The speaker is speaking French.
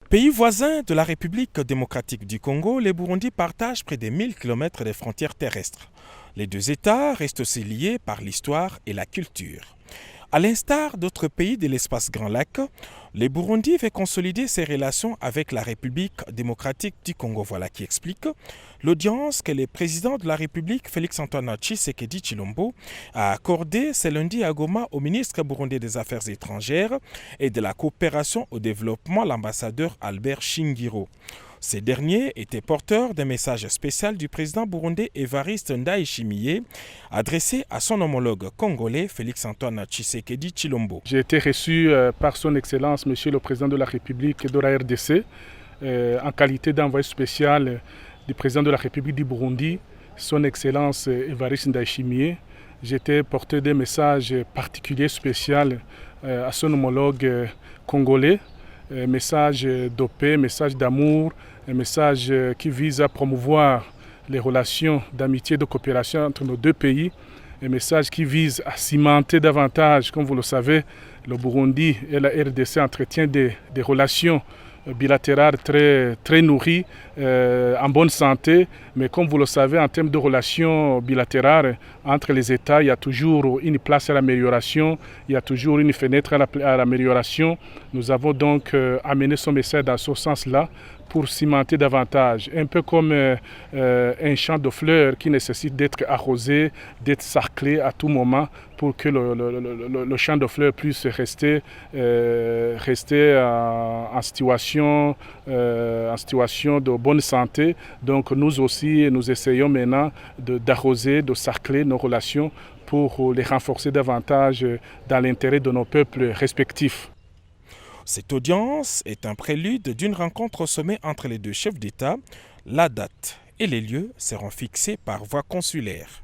Pays voisin de la République démocratique du Congo, le Burundi partage près de 1000 km de frontières terrestres. Les deux États restent aussi liés par l'histoire et la culture. À l'instar d'autres pays de l'espace Grand Lac, le Burundi veut consolider ses relations avec la République démocratique du Congo. Voilà qui explique l'audience que le président de la République, Félix-Antoine Tshisekedi Tshilombo, a accordée ce lundi à Goma au ministre burundais des Affaires étrangères et de la coopération au développement, l'ambassadeur Albert Shingiro. Ces derniers étaient porteurs d'un message spécial du président burundais Évariste Ndayishimiye adressé à son homologue congolais Félix-Antoine Tshisekedi Tshilombo. J'ai été reçu par son Excellence, Monsieur le Président de la République de la RDC, en qualité d'envoyé spécial du Président de la République du Burundi, son Excellence Évariste Ndayishimiye. J'étais porteur d'un message particulier spécial à son homologue congolais. Message de paix, message d'amour, un message qui vise à promouvoir les relations d'amitié et de coopération entre nos deux pays, un message qui vise à cimenter davantage, comme vous le savez, le Burundi et la RDC entretiennent des relations bilatérales très nourries, en bonne santé, mais comme vous le savez, en termes de relations bilatérales entre les États, il y a toujours une place à l'amélioration, il y a toujours une fenêtre à l'amélioration. Nous avons donc amené ce message dans ce sens-là pour cimenter davantage, un peu comme un champ de fleurs qui nécessite d'être arrosé, d'être sarclé à tout moment pour que le champ de fleurs puisse rester en situation de bonne santé. Donc nous aussi, nous essayons maintenant d'arroser, de sarcler nos relations pour les renforcer davantage dans l'intérêt de nos peuples respectifs. Cette audience est un prélude d'une rencontre au sommet entre les deux chefs d'État. La date et les lieux seront fixés par voie consulaire.